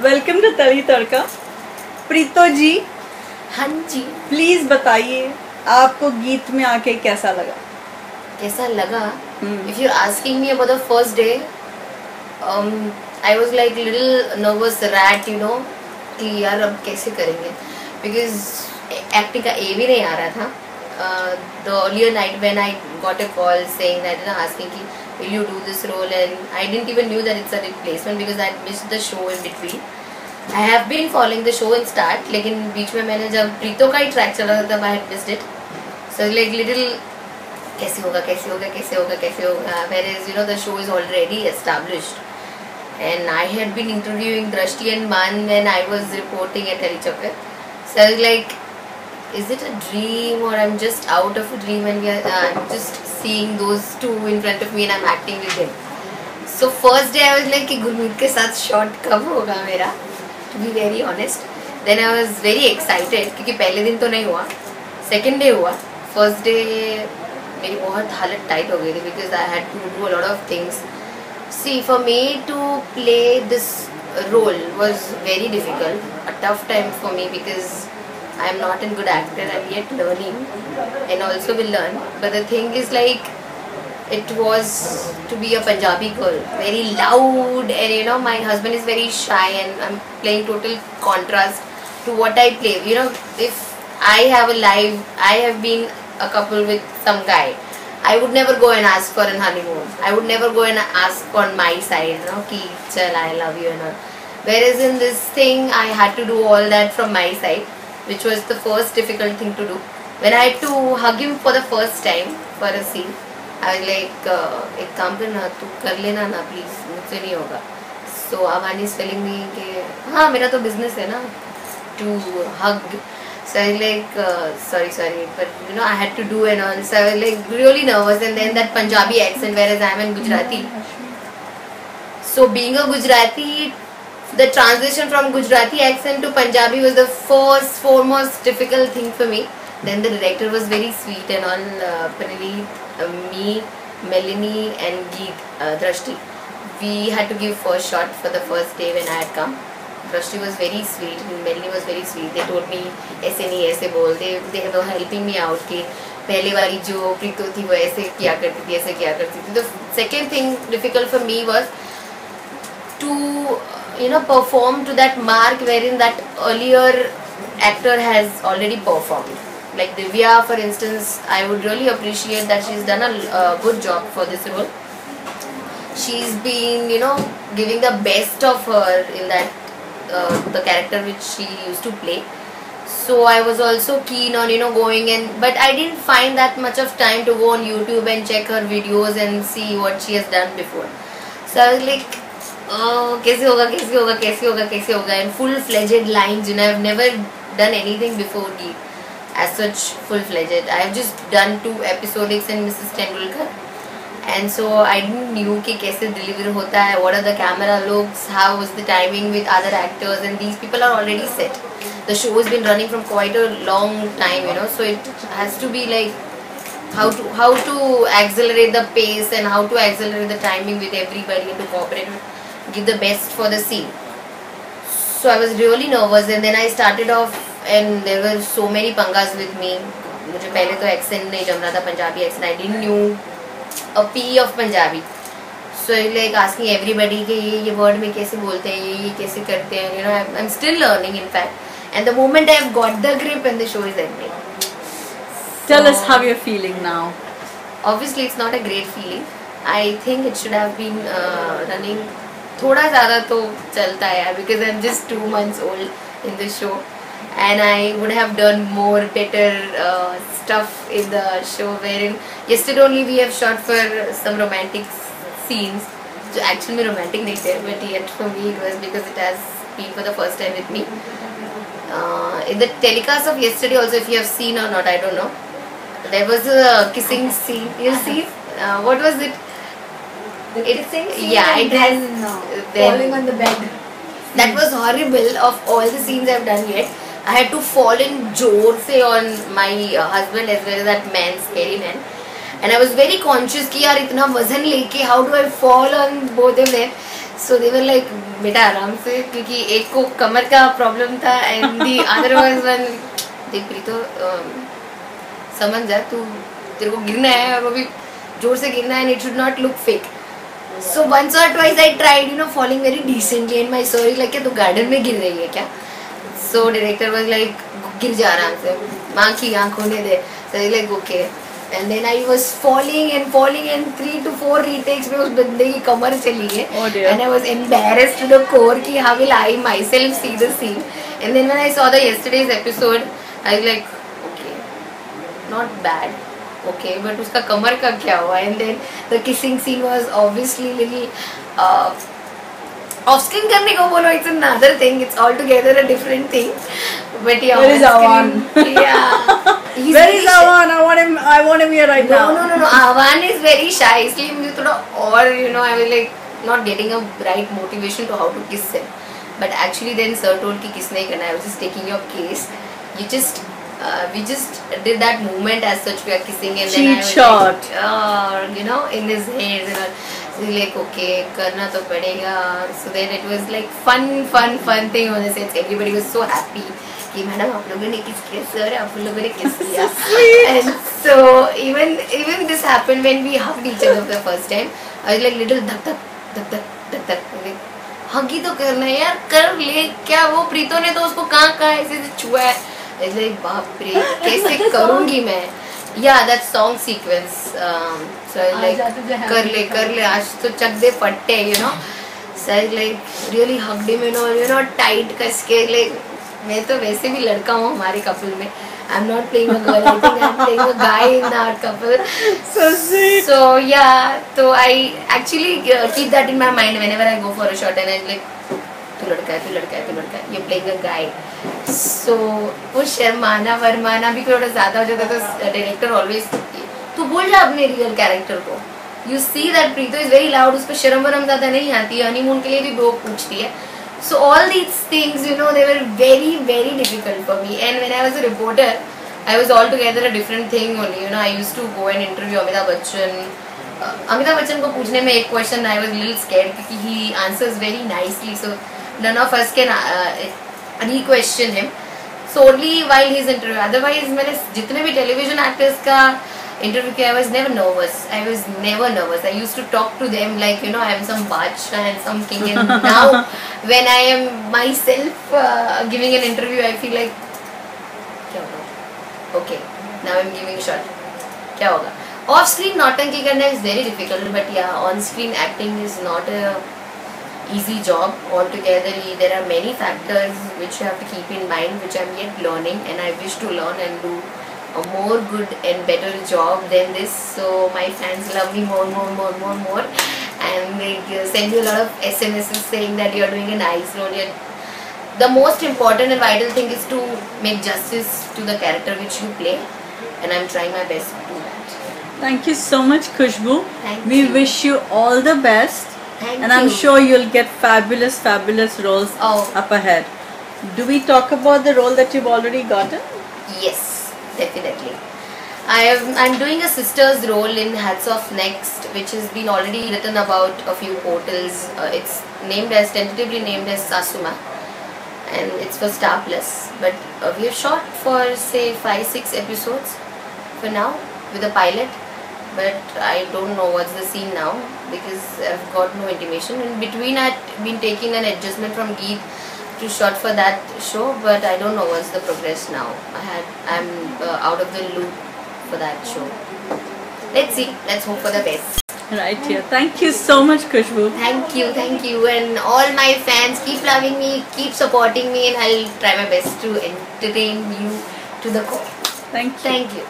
Welcome to तली तड़का। प्रीतो जी, हाँ जी, please बताइए आपको गीत में आके कैसा लगा? कैसा लगा? If you're asking me about the first day, I was like little nervous rat, you know, कि यार अब कैसे करेंगे, because acting का A भी नहीं आ रहा था. The earlier night when I got a call saying that, you know, asking कि will you do this role, and I didn't even knew that it's a replacement because I missed the show in between. I have been following the show in start, लेकिन बीच में मैंने जब प्रीतो का ही track चला था तब I had missed it. So like little कैसे होगा कैसे होगा कैसे होगा कैसे होगा, whereas you know the show is already established. And I had been interviewing Drashti and Man when I was reporting at Harichakar. So I was like, is it a dream or I'm just out of a dream and I'm just seeing those two in front of me and I'm acting with them. So first day I was like कि गुरमीत के साथ shot कब होगा मेरा, to be very honest. Then I was very excited क्योंकि पहले दिन तो नहीं हुआ, second day हुआ. First day मेरी बहुत हालत टाइट हो गई थी because I had to do a lot of things. See, for me to play this role was very difficult, a tough time for me because I am not a good actor. I'm yet learning and also will learn. But the thing is like, it was to be a Punjabi girl, very loud, and you know my husband is very shy and I'm playing total contrast to what I play. You know, if I have a live, I have been a couple with some guy, I would never go and ask for an honeymoon. I would never go and ask on my side, you know, ki chal I love you and all. Whereas in this thing, I had to do all that from my side, which was the first difficult thing to do. When I had to hug him for the first time for a scene, I was like, एक काम करना, तू कर लेना ना please, मुझसे नहीं होगा. So Avani is telling me कि हाँ मेरा तो business है ना, to hug. So I was like, sorry, but you know I had to do and all. So I was like really nervous, and then that Punjabi accent, whereas I am in Gujarati. So being a Gujarati, the transition from Gujarati accent to Punjabi was the foremost difficult thing for me. Then the director was very sweet and all. Apparently, me, Melanie, and Geet, Drashti, we had to give first shot for the first day when I had come. Drashti was very sweet, Melanie was very sweet. They told me ऐसे नहीं ऐसे बोल. They were helping me out कि पहले वाली जो प्रीतो थी वो ऐसे किया करती थी ऐसे किया करती थी. The second thing difficult for me was to you know perform to that mark wherein that earlier actor has already performed. Like Divya, for instance, I would really appreciate that she's done a good job for this role. She's been you know giving the best of her in that. The character which she used to play, so I was also keen on you know going but I didn't find that much of time to go on YouTube and check her videos and see what she has done before. So I was like, oh, कैसे होगा कैसे होगा कैसे होगा कैसे होगा, and full-fledged lines. You know, I've never done anything before as such full-fledged. I have just done 2 episodics in Mrs. Tendulkar. And so I didn't knew कि कैसे deliver होता है, what are the camera looks, how was the timing with other actors, and these people are already set. The show has been running from quite a long time, you know, so it has to be like how to accelerate the pace and how to accelerate the timing with everybody and to cooperate, give the best for the scene. So I was really nervous, and then I started off and there were so many pangas with me. मुझे पहले तो accent नहीं जम रहा था, Punjabi accent. I didn't knew a P of Punjabi. So like asking everybody कि ये word में कैसे बोलते हैं, ये कैसे करते हैं, you know, I'm still learning in fact. And the moment I've got the grip and the show is ending. Tell us how you're feeling now. Obviously it's not a great feeling. I think it should have been running थोड़ा ज़्यादा तो चलता है यार, because I'm just 2 months old in the show. And I would have done more better stuff in the show, wherein yesterday only we have shot for some romantic scenes. So actually romantic नहीं थे, but yet for me it was because it has been for the first time with me. In the telecast of yesterday also, if you have seen or not, I don't know. There was a kissing scene. You see? What was it? Kissing scene. Yeah, it has. Falling on the bed. That was horrible. Of all the scenes I've done yet, I had to fall in जोर से on my husband as well as that man, scary man, and I was very conscious कि यार इतना वजन लेके how do I fall on both of them. So they were like बेटा आराम से, क्योंकि एक को कमर का प्रॉब्लम था and the other was when देख प्रीतो समझ जा, तू तेरे को गिरना है और वो भी जोर से गिरना है and it should not look fake. So once or twice I tried, you know, falling very decently and my sir is like, क्या तू गार्डन में गिर रही है क्या? So director was like, गिर जा आराम से, माँ की आँख होने दे. So I was like okay. And then I was falling and 3 to 4 retakes में उस बंदे की कमर चली है. Oh dear. And I was embarrassed to the core कि how will I myself see the scene. And then when I saw the yesterday's episode, I was like okay, not bad. Okay, but उसका कमर का क्या हुआ? And then the kissing scene was obviously little off screen करने को बोलो, it's another thing, it's altogether a different thing. But yeah, where is Awan? Yeah, where is Awan? I want him here right now. No. Awan is very shy, इसलिए मुझे थोड़ा और you know I was like not getting a right motivation to how to kiss him. But actually then sir told कि kiss नहीं करना है, I was just taking your case. We just did that movement as such, we are kissing and then I was shot. like, you know, in his hairs and all. So like okay, करना तो पड़ेगा. So then it was like fun thing on the set. Everybody was so happy कि madam आप लोगों ने किस किया, sir आप लोगों ने किस किया. And so even this happened when we hugged each other for the first time. I was like little धक हग ही तो करना है यार, कर ले. क्या वो प्रीतो ने तो उसको कहाँ ऐसे छुआ है. It's like बाप रे कैसे करूँगी मैं. Yeah, that song sequence. So I was like कर ले आज तो चक दे फट्टे, you know. So I was like really hugged him, you know, tight कस के. Like मैं तो वैसे भी लड़का हूँ हमारे कपल में. I'm not playing a girl. I think I'm playing a guy in our couple. So sweet. So yeah, so I actually keep that in my mind whenever I go for a shot and I'm like तू लड़का है, you're playing a guy. So वो शर्माना वर्माना भी थोड़ा ज़्यादा हो जाता तो डायरेक्टर always तू बोल जा अपने रियल कैरेक्टर को. You see that Preeto is very loud, उसको शर्म वरम ज़्यादा नहीं आती है, हनीमून के लिए भी वो पूछती है. So all these things, you know, they were very difficult for me. And when I was a reporter, I was altogether a different thing only. You know, I used to go and interview Amitabh Bachchan. Amitabh Bachchan को पूछने में एक question I was a little scared क्योंकि he answers very nicely. So none of us can re-question him. So only while his interview. Otherwise मैंने जितने भी television actors का interview किया, I was never nervous. I used to talk to them like, you know, I am some Badshah and some king. And now when I am myself giving an interview, I feel like क्या होगा? Okay, now I'm giving a shot. क्या होगा? Off screen नौटंकी करना is very difficult, but yeah, on screen acting is not a easy job altogether. There are many factors which you have to keep in mind, which I'm yet learning, and I wish to learn and do a more good and better job than this. So my fans love me more, and they send you a lot of SMSs saying that you're doing a nice role. The most important and vital thing is to make justice to the character which you play, and I'm trying my best to do that. Thank you so much, Khushbu. Thank we you. wish you all the best. Thank and you. I'm sure you'll get fabulous roles up ahead. Do we talk about the role that you've already gotten? Yes, definitely. I'm doing a sister's role in Hats Off Next, which has been already written about a few portals. It's tentatively named as Sasuma, and it's for Star Plus. But we have shot for say 5-6 episodes for now with a pilot. But I don't know what's the scene now because I've got no intimation. In between, I've been taking an adjustment from Geet to shot for that show, but I don't know what's the progress now. I'm out of the loop for that show. Let's see. Let's hope for the best. Right here. Thank you so much, Khushbu. Thank you, and all my fans, keep loving me, keep supporting me, and I'll try my best to entertain you to the core. Thank you. Thank you.